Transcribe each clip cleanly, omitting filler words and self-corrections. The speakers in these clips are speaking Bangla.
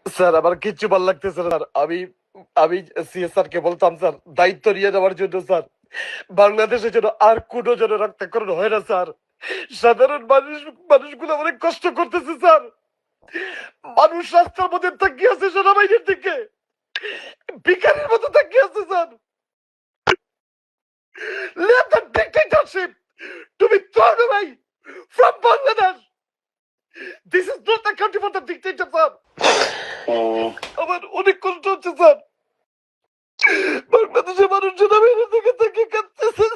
স্যার আমার কিচ্ছু ভালো লাগতেছে না স্যার। আমি আমি সিএসআর কে বলতাম স্যার দায়িত্ব নিয়ে নেওয়ার জন্য স্যার, বাংলাদেশের জন্য আর কোনো জন রক্তকরণ হয় না স্যার। সাধারণ মানুষগুলো অনেক কষ্ট করতেছে স্যার। মানুষ রাস্তার মধ্যে তাকিয়ে আছে সেনাবাহিনীর দিকে, ভিখারির মতো তাকিয়ে আছে sir. Let the dictatorship to be thrown away from Bangladesh. This is not the country for the dictator sir. আমার অনেক কষ্ট হচ্ছে স্যার। বাংলাদেশের মানুষ সেনাবাহিনীর দিকে তাকিয়ে কাঁদতেছে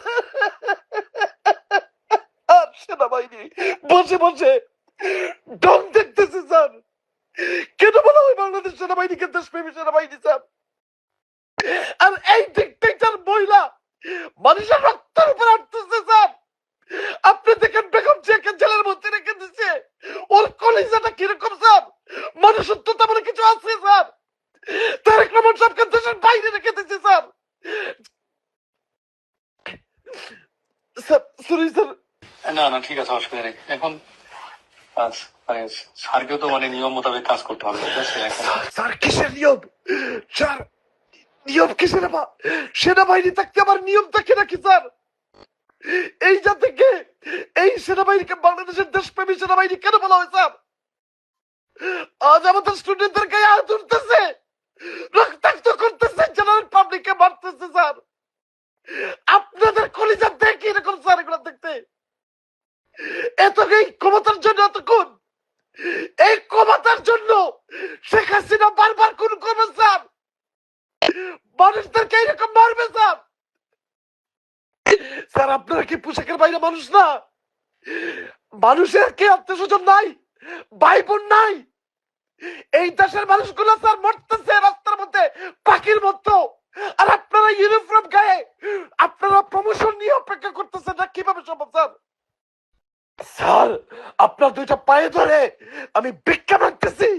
আর সেনাবাহিনী বসে বসে ঢং দেখতেছে স্যার। কেন বলা হয় বাংলাদেশ সেনাবাহিনীকে দেশপ্রেমী সেনাবাহিনী স্যার? আর এই ডিক্টেটর মহিলা মানুষের রক্তের উপর আটতেছে স্যার। আপনি দেখেন বেগম জিয়াকে জেলের মধ্যে রেখে দিচ্ছে, ওর কলিজাটা কিরকম স্যার? মানুষত্বতা বলে কিছু আছে স্যার? তারেক রহমান সাহেবকে দেশের বাইরে রেখে দিচ্ছে স্যার। Sir sorry sir. না না ঠিক আছে, অসুবিধা নেই। এখন মানে স্যারকেও তো মানে নিয়ম মোতাবেক কাজ করতে হবে, ঠিক আছে? এখন স্যার কিসের নিয়ম স্যার? নিয়ম কিসের? সেনাবাহিনী থাকতে আবার নিয়ম থাকে নাকি স্যার? এই জাতিকে, এই সেনাবাহিনীকে বাংলাদেশের দেশপ্রেমী সেনাবাহিনী কেন বলা হয় স্যার? আজ আমাদের স্টুডেন্টদের গায়ে হাত উঠতেছে, রক্তাক্ত করতেছে, জেনারেল পাবলিককে মারতেছে স্যার। আপনাদের কলিজা দেখি এরকম স্যার এগুলো দেখতে। এত এই ক্ষমতার জন্য এতক্ষণ, এই ক্ষমতার জন্য শেখ হাসিনা বারবার খুন করবে স্যার, মানুষদেরকে এরকম মারবে স্যার। স্যার আপনারা কি পোশাকের বাইরে মানুষ না? মানুষের কি আত্মীয় স্বজন নাই, ভাই বোন নাই? এই দেশের মানুষগুলো স্যার মরতেছে রাস্তার মধ্যে পাখির মতো, আর আপনারা ইউনিফর্ম গায়ে আপনারা প্রমোশন নিয়ে অপেক্ষা করতেছেন না, কিভাবে সম্ভব স্যার? স্যার আপনার দুইটা পায়ে ধরে আমি ভিক্ষা মাগতেছি,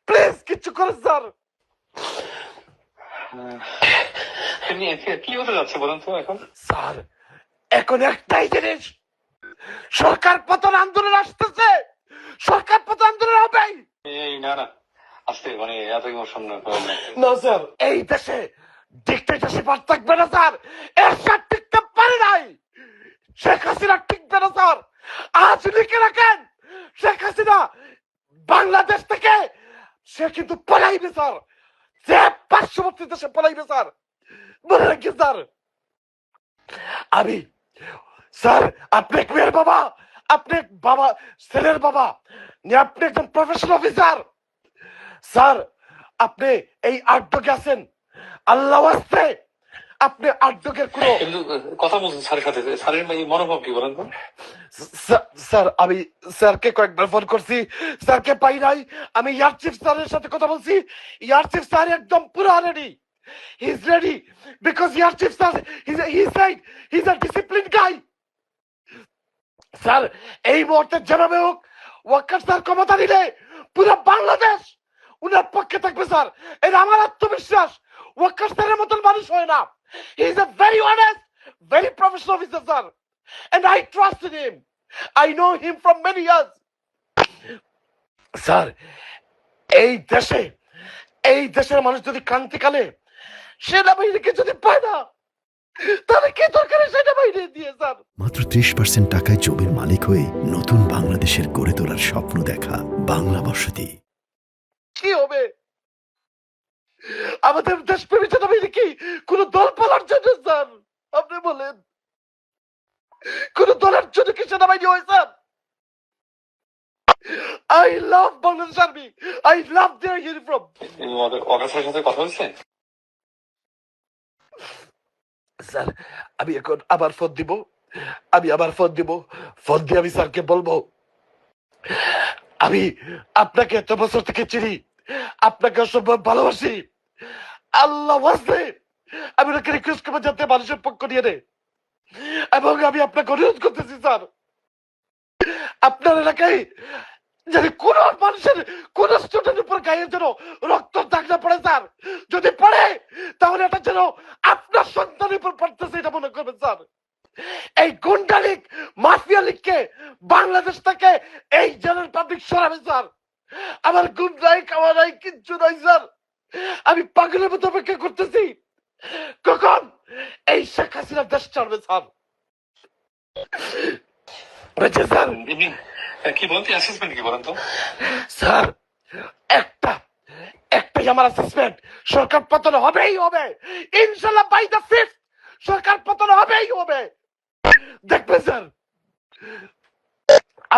প্লিজ কিছু করেন স্যার। এমনি কি হতে যাচ্ছে বলুন তো এখন? স্যার এখন একটাই জিনিস, সরকার পতন আন্দোলন আসতেছে, সরকার পতন আন্দোলন হবেই। এই না না আস্তে, মানে এত ইমোশন না স্যার, এই দেশে ডিক্টেটরশিপ আর থাকবে না স্যার। এরশাদ টিকতে পারে নাই, শেখ হাসিনা টিকবে না স্যার। আজ লিখে রাখেন, শেখ হাসিনা বাংলাদেশ থেকে সে কিন্তু পলাইবে স্যার, সে পার্শ্ববর্তী দেশে পলাইবে স্যার, মনে রাখি স্যার। আমি স্যার, আপনি এক মেয়ের বাবা, আপনি বাবা ছেলের বাবা, আপনি একজন প্রফেশনাল অফিসার স্যার। আপনি এই আটকে আছেন, আল্লাহ আসতে আপনি আটকের কোনো কথা বলছেন স্যারের সাথে, স্যারের মনোভাব কি বলেন তো? স্যার আমি স্যারকে কয়েকবার ফোন করছি, স্যারকে পাই নাই। আমি এয়ার চিফ স্যারের সাথে কথা বলছি, এয়ার চিফ স্যার একদম পুরো ready, he is ready, because air chief sir he said he is a discipline guy. Sir এই মুহূর্তে জানাবে হোক, ওয়াকার স্যার ক্ষমতা নিলে পুরো বাংলাদেশ উনার পক্ষে থাকবে স্যার, এটা আমার আত্মবিশ্বাস। ওয়াকার স্যারের মতন মানুষ হয় না, he is a very honest, very professional officer sir, and I trusted him. I know him from many years. Sir এই দেশে, এই দেশের মানুষ যদি ক্রান্তিকালে সেনাবাহিনীকে যদি পায় না, তাহলে কি দরকার সেনাবাহিনী দিয়ে স্যার? মাত্র 30% টাকায় জমির মালিক হয়ে নতুন বাংলাদেশের গড়ে তোলার স্বপ্ন দেখা বাংলা বসতি। কি হবে? আমাদের দেশপ্রেমী সেনাবাহিনী কি কোন দল পালার জন্য স্যার? আপনি বলেন, কোন দলের জন্য কি সেনাবাহিনী হয় sir? I love Bangladesh Army. I love their uniform. অগাস্টের সাথে কথা হয়েছে? স্যার আমি এখন আবার ফোন দিব, আমি আবার ফোন দিব, ফোন দিয়ে আমি স্যারকে বলবো আমি আপনাকে এত বছর থেকে চিনি, আপনাকে অসম্ভব ভালোবাসি, আল্লাহ ওয়াস্তে আমি ওনাকে রিকোয়েস্ট করবো যাতে মানুষের পক্ষ নিয়ে নেয়, এবং আমি আপনাকে অনুরোধ করতেছি স্যার, আপনার এলাকায় যদি কোন মানুষের কোন স্টুডেন্ট উপর গায়ের যেন রক্ত দাগ না পড়ে স্যার, যদি পড়ে তাহলে এটা যেন আপনার সন্তানের উপর পড়তেছে এটা মনে করবেন স্যার। এই গুন্ডা লীগ, মাফিয়া লীগকে বাংলাদেশ থেকে এই জেনারেল পাবলিক সরাবে স্যার, আমার ঘুম নাই, খাওয়া নাই, কিচ্ছু নাই স্যার। আমি পাগলের মতো অপেক্ষা করতেছি কখন এই শেখ হাসিনা দেশ ছাড়বে স্যার। বুঝছে স্যার? এমনি কি বলতে অ্যাসেসমেন্ট কি বলেন তো? স্যার একটাই আমার অ্যাসেসমেন্ট, সরকার পতন হবেই হবে ইনশাল্লাহ। বাই দ্য 5th সরকার পতন হবেই হবে। দেখবেন স্যার।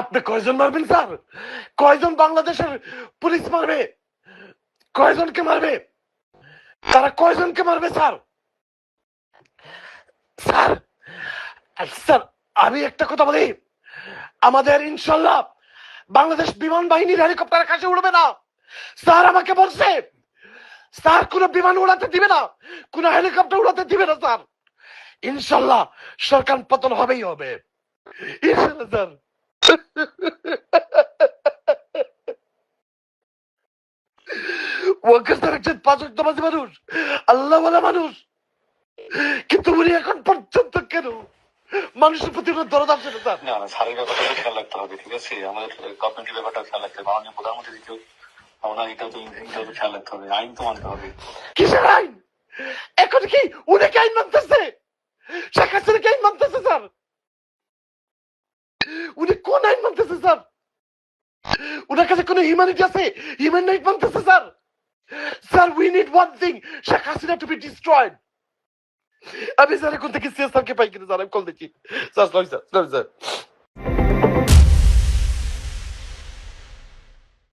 আপনি কয়জন মারবেন স্যার? কয়জন বাংলাদেশের পুলিশ মারবে? কয়জনকে মারবে? তারা কয়জনকে মারবে স্যার? স্যার স্যার আমি একটা কথা বলি, আমাদের ইনশাল্লাহ বাংলাদেশ বিমান বাহিনীর হেলিকপ্টার কাছে উড়বে না। স্যার আমাকে বলছে স্যার কোনো বিমান উড়াতে দিবে না, কোনো হেলিকপ্টার উড়াতে দিবে না স্যার। ইনশাল্লাহ সরকার পতন হবেই হবে ইনশাল্লাহ স্যার। ওয়াকার স্যার একজন 5 ওয়াক্ত নামাজি মানুষ, আল্লাহওয়ালা মানুষ, কিন্তু উনি এখন পর্যন্ত কেন মানুষের প্রতি দরদ আসছে না স্যার? না না, স্যারের ব্যাপারটা তো খেয়াল রাখতে হবে, ঠিক আছে? আমাদের গভর্নমেন্টের ব্যাপারটা খেয়াল রাখতে হবে, মাননীয় প্রধানমন্ত্রী দিকেও ওনার এটাও তো খেয়াল রাখতে হবে, আইন তো মানতে হবে। কিসের আইন? এখন কি উনি কি আইন মানতেছে? শেখ হাসিনা কি আইন মানতেছে স্যার? উনি কোন আইন মানতেছে স্যার? উনার কাছে কোনো হিউম্যানিটি আছে? হিউম্যান রাইট মানতেছে sir? Sir we need one thing, Sheikh Hasina to be destroyed. আমি স্যার এখন থেকে সিএস স্যারকে পাই কিনা স্যার, আমি কল দেখি স্যার। স্যার